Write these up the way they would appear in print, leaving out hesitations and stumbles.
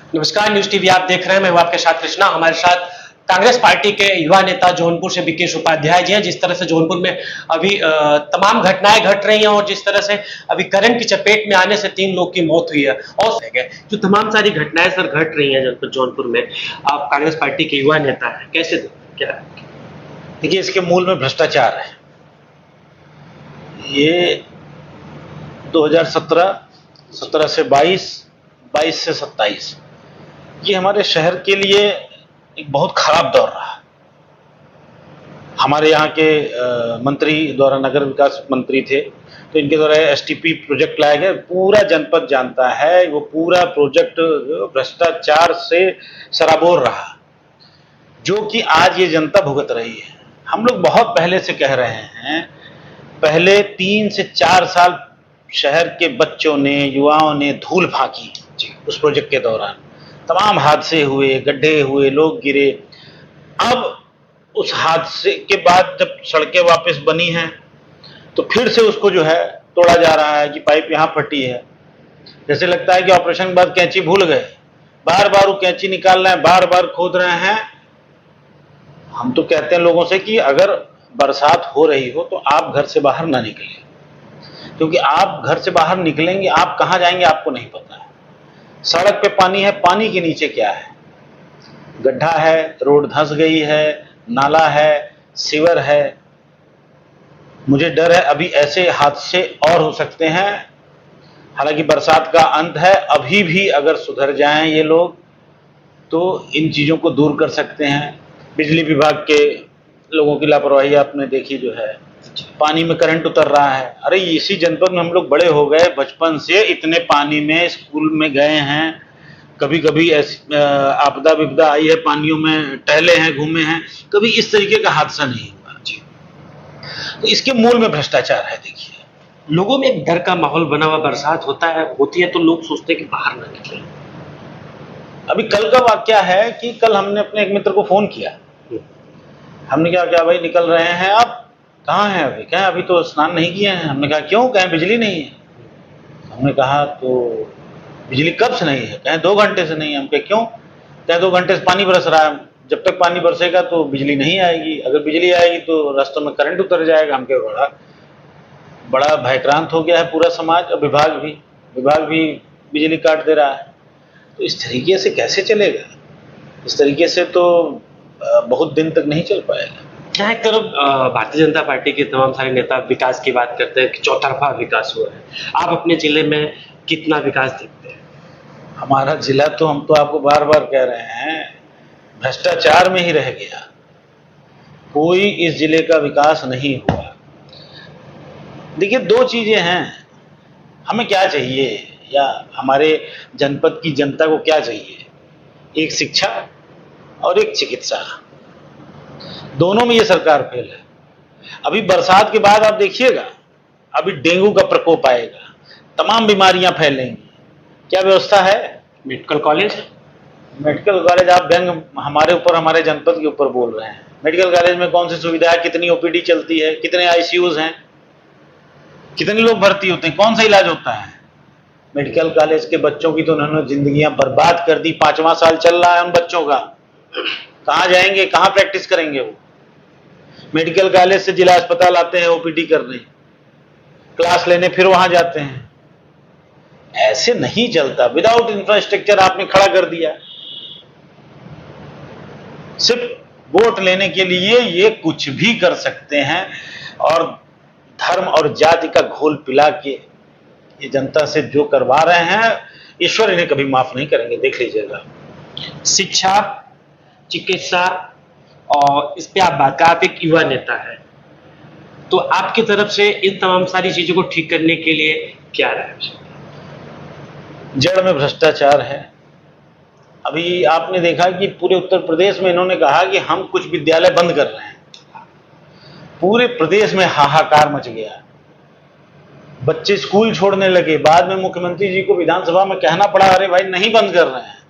नमस्कार, news TV आप देख रहे हैं। मैं हूं आपके साथ कृष्णा। हमारे साथ कांग्रेस पार्टी के युवा नेता जौनपुर से विकेश उपाध्याय जी हैं। जिस तरह से जौनपुर में अभी तमाम घटनाएं घट रही हैं और जिस तरह से अभी करंट की चपेट में आने से 3 लोग की मौत हुई है और जो तमाम सारी घटनाएं सर घट रही हैं जनपद जौनपुर में, आप कांग्रेस पार्टी के युवा नेता हैं, कैसे क्या? देखिए, इसके मूल में भ्रष्टाचार है। ये 2017, 17 से 22, 22 से 27 ये हमारे शहर के लिए एक बहुत खराब दौर रहा। हमारे यहाँ के मंत्री द्वारा, नगर विकास मंत्री थे, तो इनके द्वारा एसटीपी प्रोजेक्ट लाया गया। पूरा जनपद जानता है वो पूरा प्रोजेक्ट भ्रष्टाचार से सराबोर रहा, जो कि आज ये जनता भुगत रही है। हम लोग बहुत पहले से कह रहे हैं, पहले 3 से 4 साल शहर के बच्चों ने, युवाओं ने धूल फांकी उस प्रोजेक्ट के दौरान। तमाम हादसे हुए, गड्ढे हुए, लोग गिरे। अब उस हादसे के बाद जब सड़कें वापस बनी हैं तो फिर से उसको जो है तोड़ा जा रहा है कि पाइप यहाँ फटी है। जैसे लगता है कि ऑपरेशन के बाद कैंची भूल गए, बार बार वो कैंची निकाल रहे हैं, बार बार खोद रहे हैं। हम तो कहते हैं लोगों से कि अगर बरसात हो रही हो तो आप घर से बाहर ना निकलें, क्योंकि आप घर से बाहर निकलेंगे, आप कहाँ जाएंगे आपको नहीं पता है। सड़क पे पानी है, पानी के नीचे क्या है? गड्ढा है, रोड धंस गई है, नाला है, सीवर है। मुझे डर है अभी ऐसे हादसे और हो सकते हैं। हालांकि बरसात का अंत है, अभी भी अगर सुधर जाएं ये लोग तो इन चीज़ों को दूर कर सकते हैं। बिजली विभाग के लोगों की लापरवाही आपने देखी, जो है पानी में करंट उतर रहा है। अरे इसी जनपद में हम लोग बड़े हो गए, बचपन से इतने पानी में स्कूल में गए हैं। कभी कभी ऐसी आपदा विपदा आई है, पानियों में टहले हैं, घूमे हैं, कभी इस तरीके का हादसा नहीं हुआ जी। तो इसके मूल में भ्रष्टाचार है। देखिए, लोगों में एक डर का माहौल बना हुआ, बरसात होती है तो लोग सोचते हैं कि बाहर ना निकलें। अभी कल का वाकया है कि कल हमने अपने एक मित्र को फोन किया। हमने कहा, क्या भाई निकल रहे हैं आप? कहाँ हैं अभी? कहें अभी तो स्नान नहीं किए हैं। हमने कहा क्यों? कहें बिजली नहीं है। हमने कहा तो बिजली कब से नहीं है? कहें 2 घंटे से नहीं है। हम कहे क्यों? कहें 2 घंटे से पानी बरस रहा है, जब तक पानी बरसेगा तो बिजली नहीं आएगी, अगर बिजली आएगी तो रास्तों में करंट उतर जाएगा। हम कहे बड़ा बड़ा भयक्रांत हो गया है पूरा समाज। और विभाग भी बिजली काट दे रहा है। तो इस तरीके से कैसे चलेगा? इस तरीके से तो बहुत दिन तक नहीं चल पाएगा। क्या एक तरफ भारतीय जनता पार्टी के तमाम सारे नेता विकास की बात करते हैं कि चौतरफा विकास हुआ है, आप अपने जिले में कितना विकास देखते हैं? हमारा जिला तो, हम तो आपको बार बार कह रहे हैं, भ्रष्टाचार में ही रह गया। कोई इस जिले का विकास नहीं हुआ। देखिए, 2 चीजें हैं। हमें क्या चाहिए, या हमारे जनपद की जनता को क्या चाहिए? एक शिक्षा और एक चिकित्सा। दोनों में ये सरकार फेल है। अभी बरसात के बाद आप देखिएगा, अभी डेंगू का प्रकोप आएगा, तमाम बीमारियां फैलेंगी। क्या व्यवस्था है? मेडिकल कॉलेज मेडिकल कॉलेज आप व्यंग हमारे ऊपर, हमारे जनपद के ऊपर बोल रहे हैं। मेडिकल कॉलेज में कौन सी सुविधा है? कितनी ओपीडी चलती है? कितने आईसीयूज हैं? कितने लोग भर्ती होते हैं? कौन सा इलाज होता है? मेडिकल कॉलेज के बच्चों की तो उन्होंने जिंदगियां बर्बाद कर दी। 5वां साल चल रहा है उन बच्चों का। कहाँ जाएंगे, कहाँ प्रैक्टिस करेंगे वो? मेडिकल कॉलेज से जिला अस्पताल आते हैं ओपीडी करने, क्लास लेने, फिर वहां जाते हैं। ऐसे नहीं चलता। विदाउट इंफ्रास्ट्रक्चर आपने खड़ा कर दिया। सिर्फ वोट लेने के लिए ये कुछ भी कर सकते हैं, और धर्म और जाति का घोल पिला के ये जनता से जो करवा रहे हैं, ईश्वर इन्हें कभी माफ नहीं करेंगे, देख लीजिएगा। शिक्षा, चिकित्सा, और इस पे आप बात कर, आप एक युवा नेता है तो आपकी तरफ से इन तमाम सारी चीजों को ठीक करने के लिए क्या राय है? जड़ में भ्रष्टाचार है। अभी आपने देखा कि पूरे उत्तर प्रदेश में इन्होंने कहा कि हम कुछ विद्यालय बंद कर रहे हैं। पूरे प्रदेश में हाहाकार मच गया, बच्चे स्कूल छोड़ने लगे। बाद में मुख्यमंत्री जी को विधानसभा में कहना पड़ा, अरे भाई नहीं बंद कर रहे हैं।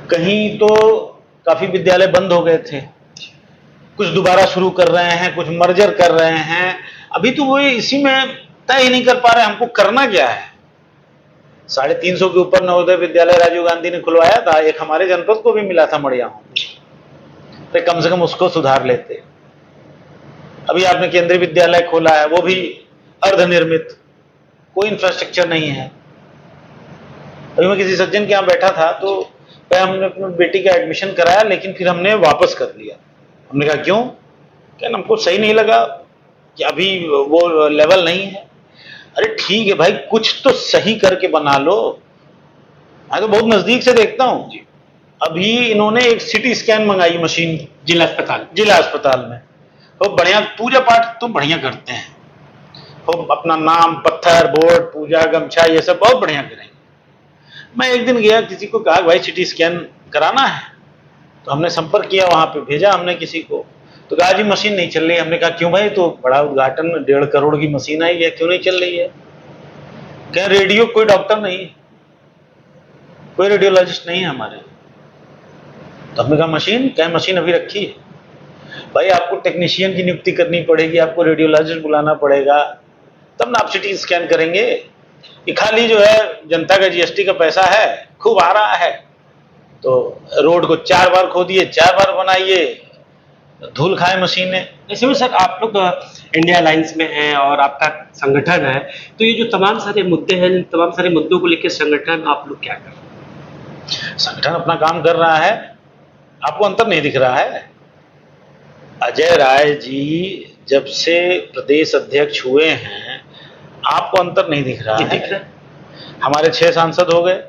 कहीं तो काफी विद्यालय बंद हो गए थे, कुछ दोबारा शुरू कर रहे हैं, कुछ मर्जर कर रहे हैं। अभी तो वो इसी में तय ही नहीं कर पा रहे हमको करना क्या है। 350 के ऊपर नवोदय विद्यालय राजीव गांधी ने खुलवाया था, एक हमारे जनपद को भी मिला था मड़िया, तो कम से कम उसको सुधार लेते। अभी आपने केंद्रीय विद्यालय खोला है, वो भी अर्धनिर्मित, कोई इंफ्रास्ट्रक्चर नहीं है। अभी मैं किसी सज्जन के यहाँ बैठा था तो हमने अपनी बेटी का एडमिशन कराया, लेकिन फिर हमने वापस कर लिया। हमने कहा क्यों? क्या हमको सही नहीं लगा कि अभी वो लेवल नहीं है। अरे ठीक है भाई, कुछ तो सही करके बना लो। मैं तो बहुत नजदीक से देखता हूँ जी। अभी इन्होंने एक सिटी स्कैन मंगाई मशीन जिला अस्पताल में, तो बढ़िया पूजा पाठ तो बढ़िया करते हैं, तो अपना नाम पत्थर बोर्ड पूजा गमछा ये सब बहुत बढ़िया करेंगे। मैं एक दिन गया, किसी को कहा भाई सिटी स्कैन कराना है, तो हमने संपर्क किया, वहां पे भेजा हमने किसी को, तो कहा जी मशीन नहीं चल रही। हमने कहा क्यों भाई? तो बड़ा उद्घाटन 1.5 करोड़ की मशीन आई है, क्यों नहीं चल रही है? क्या रेडियो, कोई डॉक्टर नहीं है, कोई रेडियोलॉजिस्ट नहीं है हमारे। तो हमने कहा मशीन क्या? मशीन अभी रखी है। भाई आपको टेक्नीशियन की नियुक्ति करनी पड़ेगी, आपको रेडियोलॉजिस्ट बुलाना पड़ेगा, तब ना आप सिटी स्कैन करेंगे। ये खाली जो है जनता का जीएसटी का पैसा है, खूब आ रहा है, तो रोड को 4 बार खोदिए, 4 बार बनाइए, धूल खाए मशीनें। ऐसे में सर आप लोग इंडिया अलायंस में हैं और आपका संगठन है, तो ये जो तमाम सारे मुद्दे हैं, तमाम सारे मुद्दों को लेकर संगठन आप लोग क्या कर रहे हैं? संगठन अपना काम कर रहा है, आपको अंतर नहीं दिख रहा है? अजय राय जी जब से प्रदेश अध्यक्ष हुए हैं, आपको अंतर नहीं दिख रहा है? दिख रहा है। हमारे 6 सांसद हो गए,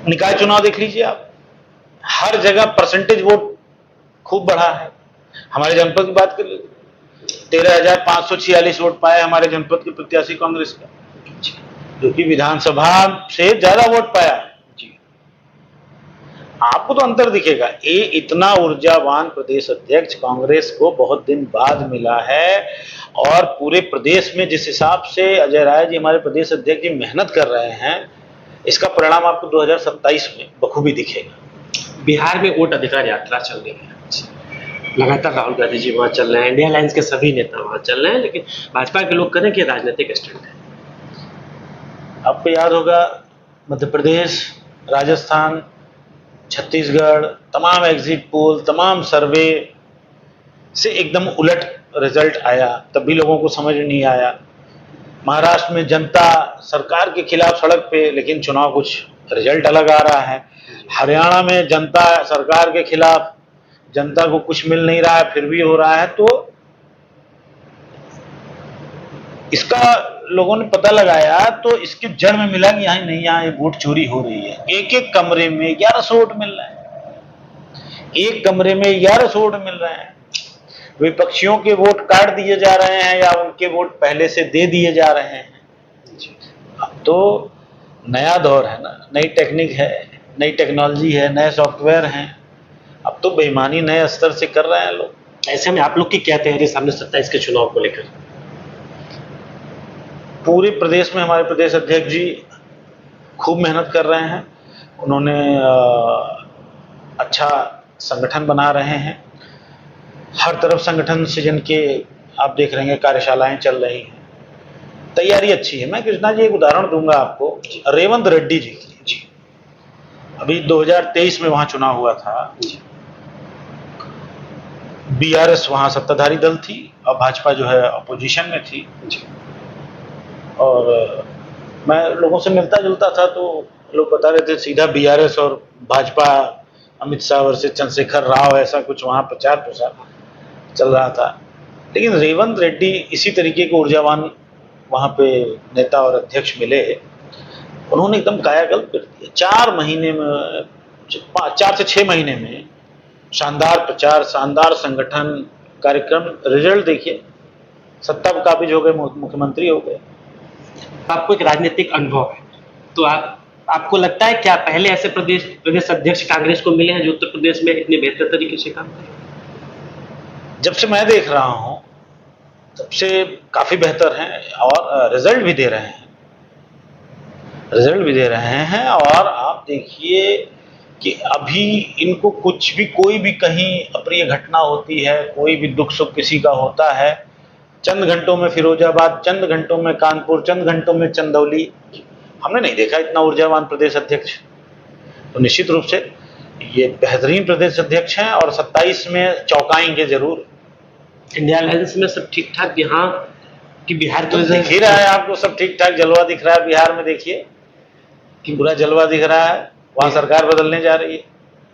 निकाय चुनाव देख लीजिए आप, हर जगह परसेंटेज वोट खूब बढ़ा है। हमारे जनपद की बात कर लीजिए, 13,546 वोट पाए हमारे जनपद के प्रत्याशी कांग्रेस का, जो कि विधानसभा से ज्यादा वोट पाया जी। आपको तो अंतर दिखेगा। ये इतना ऊर्जावान प्रदेश अध्यक्ष कांग्रेस को बहुत दिन बाद मिला है, और पूरे प्रदेश में जिस हिसाब से अजय राय जी हमारे प्रदेश अध्यक्ष जी मेहनत कर रहे हैं, इसका परिणाम आपको 2027 में बखूबी दिखेगा। बिहार में वोट अधिकार यात्रा चल रही है, लगातार राहुल गांधी जी वहाँ चल रहे हैं, इंडिया अलायंस के सभी नेता वहाँ चल रहे हैं, लेकिन भाजपा के लोग करें कि राजनीतिक स्टंट है। आपको याद होगा मध्य प्रदेश, राजस्थान, छत्तीसगढ़, तमाम एग्जिट पोल, तमाम सर्वे से एकदम उलट रिजल्ट आया, तब भी लोगों को समझ नहीं आया। महाराष्ट्र में जनता सरकार के खिलाफ सड़क पे, लेकिन चुनाव कुछ रिजल्ट अलग आ रहा है। हरियाणा में जनता सरकार के खिलाफ, जनता को कुछ मिल नहीं रहा है, फिर भी हो रहा है। तो इसका लोगों ने पता लगाया, तो इसके जड़ में मिला कि यहाँ नहीं, यहाँ वोट चोरी हो रही है। एक एक कमरे में 1100 वोट मिल रहे हैं, एक कमरे में 1100 वोट मिल रहे हैं। विपक्षियों के वोट काट दिए जा रहे हैं या उनके वोट पहले से दे दिए जा रहे हैं। अब तो नया दौर है ना, नई टेक्निक है, नई टेक्नोलॉजी है, नए सॉफ्टवेयर हैं। अब तो बेईमानी नए स्तर से कर रहे हैं लोग। ऐसे में आप लोग की क्या तैयारी सामने 27 के चुनाव को लेकर? पूरे प्रदेश में हमारे प्रदेश अध्यक्ष जी खूब मेहनत कर रहे हैं। उन्होंने अच्छा संगठन बना रहे हैं, हर तरफ संगठन सृजन के आप देख रहे हैं, कार्यशालाएं चल रही हैं, तैयारी अच्छी है। मैं कृष्णा जी एक उदाहरण दूंगा आपको, रेवंत रेड्डी जी की। अभी 2023 में वहां चुनाव हुआ था, बीआरएस वहां सत्ताधारी दल थी और भाजपा जो है अपोजिशन में थी। और मैं लोगों से मिलता जुलता था, तो लोग बता रहे थे सीधा बीआरएस और भाजपा, अमित शाह वर्सेस चंद्रशेखर राव, ऐसा कुछ वहां प्रचार प्रसार चल रहा था। लेकिन रेवंत रेड्डी इसी तरीके के ऊर्जावान वहां पे नेता और अध्यक्ष मिले, उन्होंने एकदम कायाकल्प कर दिया। 4 महीने में, 4 से 6 महीने में शानदार प्रचार, शानदार संगठन, कार्यक्रम, रिजल्ट देखिए, सत्ता पर काबिज हो गए, मुख्यमंत्री हो गए। आपको एक राजनीतिक अनुभव है, तो आपको लगता है क्या पहले ऐसे प्रदेश अध्यक्ष कांग्रेस को मिले हैं जो उत्तर प्रदेश में इतने बेहतर तरीके से काम करें? जब से मैं देख रहा हूं तब से काफी बेहतर हैं, और रिजल्ट भी दे रहे हैं। और आप देखिए कि अभी इनको कुछ भी, कोई भी कहीं अप्रिय घटना होती है, कोई भी दुख सुख किसी का होता है, चंद घंटों में फिरोजाबाद, चंद घंटों में कानपुर, चंद घंटों में चंदौली। हमने नहीं देखा इतना ऊर्जावान प्रदेश अध्यक्ष। तो निश्चित रूप से ये बेहतरीन प्रदेश अध्यक्ष हैं और 27 में चौंकाएंगे जरूर। इंडिया अलायंस में सब ठीक ठाक, यहाँ कि बिहार तो की दिख ही रहा है आपको, सब ठीक ठाक जलवा दिख रहा है। बिहार में देखिए कि पूरा जलवा दिख रहा है, वहां सरकार बदलने जा रही है।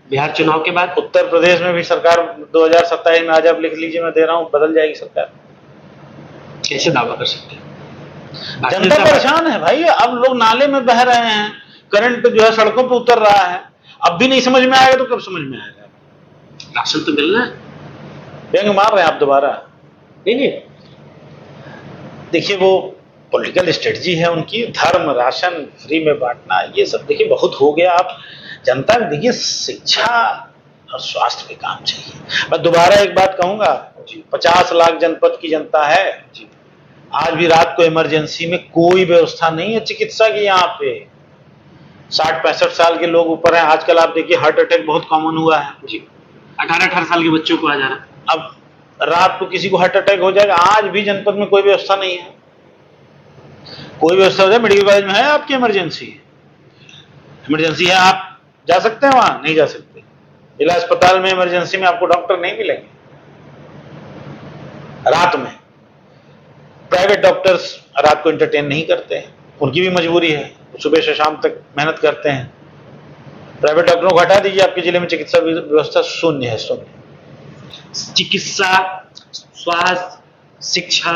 बिहार चुनाव के बाद उत्तर प्रदेश में भी सरकार 2027 में, आज आप लिख लीजिए, मैं दे रहा हूं, बदल जाएगी सरकार। कैसे दावा कर सकते हैं? भारतीय जनता जनता परेशान है भाई। अब लोग नाले में बह रहे हैं, करंट जो है सड़कों पे उतर रहा है। अब भी नहीं समझ में आएगा तो कब समझ में आएगा? पार्टी- राशन तो मिल रहा है। व्यंग मार रहे हैं आप दोबारा। नहीं नहीं, देखिए वो पॉलिटिकल स्ट्रेटजी है उनकी, धर्म राशन फ्री में बांटना, ये सब देखिए बहुत हो गया। आप जनता को देखिए, शिक्षा और स्वास्थ्य पे काम चाहिए। मैं दोबारा एक बात कहूंगा, 50 लाख जनपद की जनता है, आज भी रात को इमरजेंसी में कोई व्यवस्था नहीं है चिकित्सा की। यहाँ पे 60-65 साल के लोग ऊपर हैं। आजकल आप देखिए हार्ट अटैक बहुत कॉमन हुआ है जी 18-18 साल के बच्चों को आ जा रहा है। अब रात को किसी को हार्ट अटैक हो जाएगा। आज भी जनपद में कोई व्यवस्था नहीं है। कोई व्यवस्था हो जाए, मेडिकल कॉलेज में है आपकी इमरजेंसी, इमरजेंसी है, आप जा सकते हैं वहां? नहीं जा सकते। जिला अस्पताल में इमरजेंसी में आपको डॉक्टर नहीं मिलेंगे रात में। प्राइवेट डॉक्टर्स रात को एंटरटेन नहीं करते हैं, उनकी भी मजबूरी है, सुबह से शाम तक मेहनत करते हैं। प्राइवेट डॉक्टरों को हटा दीजिए, आपके जिले में चिकित्सा व्यवस्था शून्य है, शून्य। चिकित्सा, स्वास्थ्य, शिक्षा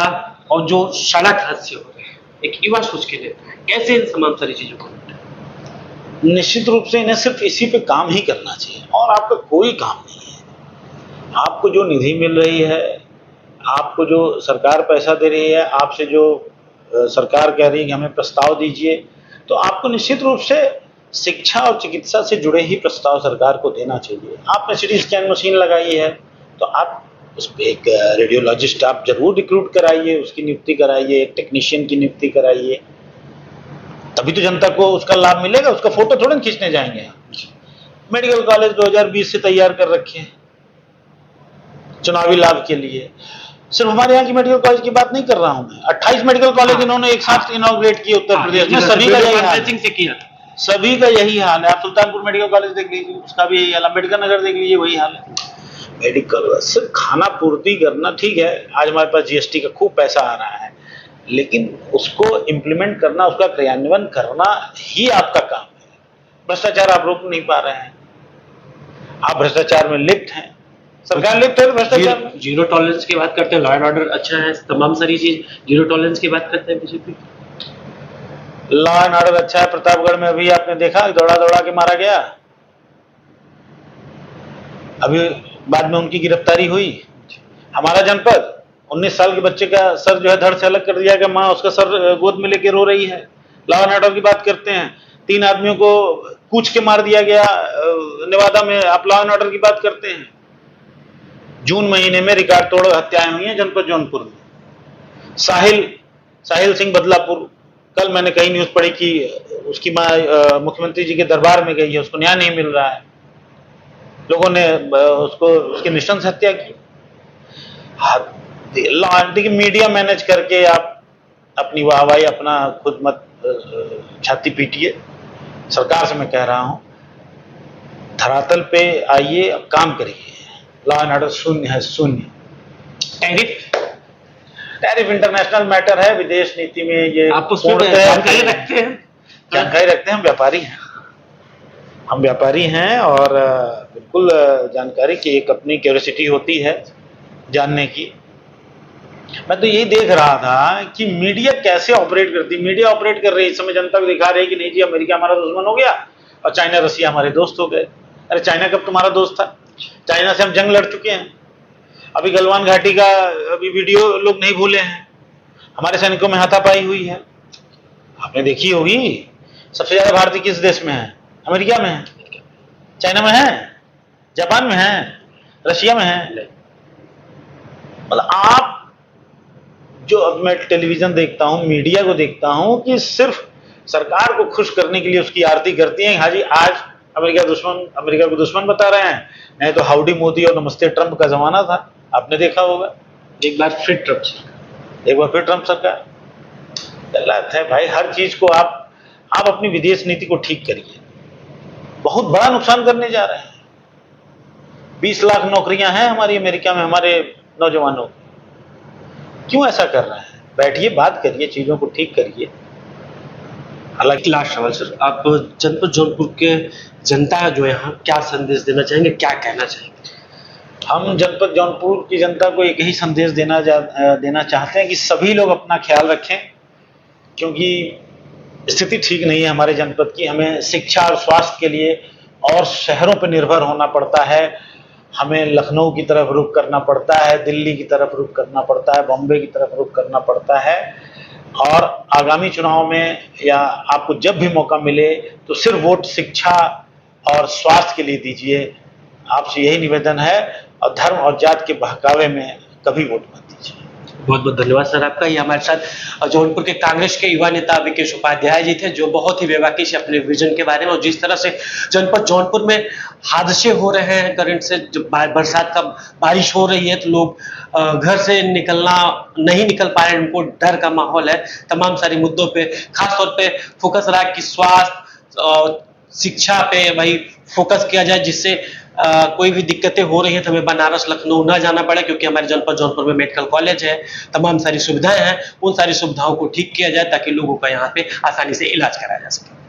और जो सड़क हादसे हो रहे हैं, एक युवा सोच के लेता है, कैसे इन तमाम सारी चीजों को निपटाएं? निश्चित रूप से इन्हें सिर्फ इसी पे काम ही करना चाहिए और आपका कोई काम नहीं है। आपको जो निधि मिल रही है, आपको जो सरकार पैसा दे रही है, आपसे जो सरकार कह रही है कि हमें प्रस्ताव दीजिए, तो आपको निश्चित रूप से शिक्षा और चिकित्सा से जुड़े ही प्रस्ताव सरकार को देना चाहिए। आपने सिटी स्कैन मशीन लगाई है तो आप उस पर एक रेडियोलॉजिस्ट आप जरूर रिक्रूट कराइए, उसकी नियुक्ति कराइए, एक टेक्नीशियन की नियुक्ति कराइए, तभी तो जनता को उसका लाभ मिलेगा। उसका फोटो थोड़ा खींचने जाएंगे। मेडिकल कॉलेज 2020 से तैयार कर रखे हैं चुनावी लाभ के लिए। सिर्फ हमारे यहाँ की मेडिकल कॉलेज की बात नहीं कर रहा हूं मैं, 28 मेडिकल कॉलेज इन्होंने एक साथ इनॉग्रेट किए उत्तर प्रदेश में। सभी का यही हाल है, से किया था। सभी का यही हाल है। आप सुल्तानपुर मेडिकल कॉलेज देख लीजिए, उसका भी यही हाल। अम्बेडकर नगर देख लीजिए, वही हाल है। मेडिकल सिर्फ खाना पूर्ति करना ठीक है, आज हमारे पास जीएसटी का खूब पैसा आ रहा है, लेकिन उसको इम्प्लीमेंट करना, उसका क्रियान्वयन करना ही आपका काम है। भ्रष्टाचार आप रोक नहीं पा रहे हैं, आप भ्रष्टाचार में लिप्त हैं, सरकार लिप्त है भ्रष्टाचार में। जीरो टॉलरेंस की बात करते हैं, लॉ एंड ऑर्डर अच्छा है, तमाम सारी चीज, जीरो टॉलरेंस की बात करते हैं बीजेपी। लॉ एंड ऑर्डर अच्छा है। प्रतापगढ़ में अभी आपने देखा, दौड़ा दौड़ा के मारा गया, अभी बाद में उनकी गिरफ्तारी हुई। हमारा जनपद 19 साल के बच्चे का सर जो है धड़ से अलग कर दिया गया, माँ उसका सर गोद में लेके रो रही है। लॉ एंड ऑर्डर की बात करते हैं, 3 आदमियों को कूच के मार दिया गया नेवादा में, आप लॉ एंड ऑर्डर की बात करते हैं। जून महीने में रिकॉर्ड तोड़ हत्याएं हुई हैं जनपद जौनपुर में। साहिल सिंह बदलापुर, कल मैंने कहीं न्यूज पढ़ी कि उसकी माँ मुख्यमंत्री जी के दरबार में गई है, उसको न्याय नहीं मिल रहा है, लोगों ने उसको उसकी निशंस हत्या की। देखिए मीडिया मैनेज करके आप अपनी वाहवाही अपना खुद मत छाती पीटिए। सरकार से मैं कह रहा हूं, धरातल पे आइए, काम करिए। लॉ एंड ऑर्डर शून्य है, शून्य। टैरिफ इंटरनेशनल मैटर है, विदेश नीति में ये आप उसमें जानकारी रखते हैं? जानकारी रखते हैं, हम व्यापारी हैं, हम व्यापारी हैं और बिल्कुल जानकारी की एक अपनी क्यूरियोसिटी होती है जानने की। मैं तो यही देख रहा था कि मीडिया कैसे ऑपरेट करती, मीडिया ऑपरेट कर रही है इस समय, जनता को दिखा रही है कि नहीं जी अमेरिका हमारा दुश्मन हो गया और चाइना रसिया हमारे दोस्त हो गए। अरे चाइना कब तुम्हारा दोस्त था? चाइना से हम जंग लड़ चुके हैं। अभी गलवान घाटी का अभी वीडियो लोग नहीं भूले हैं, हमारे सैनिकों में हाथापाई हुई है, आपने देखी होगी। सबसे ज्यादा भारतीय किस देश में है? अमेरिका में है, चाइना में है, जापान में है, रशिया में है। मतलब आप जो, अब मैं टेलीविजन देखता हूं, मीडिया को देखता हूं कि सिर्फ सरकार को खुश करने के लिए उसकी आरती करती हैं। हाँ जी, आज अमेरिका को दुश्मन बता रहे हैं, नहीं तो हाउडी मोदी और नमस्ते ट्रंप का जमाना था, आपने देखा होगा। एक बार फिर ट्रंप एक बार फिर ट्रंप सरकार। गलत है भाई, हर चीज को आप अपनी विदेश नीति को ठीक करिए। बहुत बड़ा नुकसान करने जा रहे हैं। 20 लाख नौकरियां हैं हमारी अमेरिका में हमारे नौजवानों की। क्यों ऐसा कर रहे हैं? बैठिए, बात करिए, चीजों को ठीक करिए। हालांकि लास्ट सवाल सर, आप जनपद जौनपुर के जनता जो है यहाँ क्या संदेश देना चाहेंगे, क्या कहना चाहेंगे? हम जनपद जौनपुर की जनता को एक ही संदेश देना चाहते हैं कि सभी लोग अपना ख्याल रखें, क्योंकि स्थिति ठीक नहीं है हमारे जनपद की। हमें शिक्षा और स्वास्थ्य के लिए और शहरों पर निर्भर होना पड़ता है। हमें लखनऊ की तरफ रुख करना पड़ता है, दिल्ली की तरफ रुख करना पड़ता है, बॉम्बे की तरफ रुख करना पड़ता है। और आगामी चुनाव में या आपको जब भी मौका मिले तो सिर्फ वोट शिक्षा और स्वास्थ्य के लिए दीजिए। आपसे यही निवेदन है, और धर्म और जात के बहकावे में कभी वोट मत दीजिए। बहुत बहुत धन्यवाद सर आपका। ये हमारे साथ जौनपुर के कांग्रेस के युवा नेता विकेश उपाध्याय जी थे, जो बहुत ही बेबाकी से अपने विजन के बारे में और जिस तरह से जनपद जौनपुर में हादसे हो रहे हैं करंट से, जब बरसात का बारिश हो रही है तो लोग घर से नहीं निकल पा रहे हैं, उनको डर का माहौल है। तमाम सारे मुद्दों पे खासतौर पे फोकस रहा कि स्वास्थ्य और शिक्षा पे भाई फोकस किया जाए, जिससे कोई भी दिक्कतें हो रही हैं तो हमें बनारस लखनऊ ना जाना पड़े, क्योंकि हमारे जनपद जौनपुर में मेडिकल कॉलेज है, तमाम सारी सुविधाएं हैं। उन सारी सुविधाओं को ठीक किया जाए ताकि लोगों का यहाँ पे आसानी से इलाज कराया जा सके।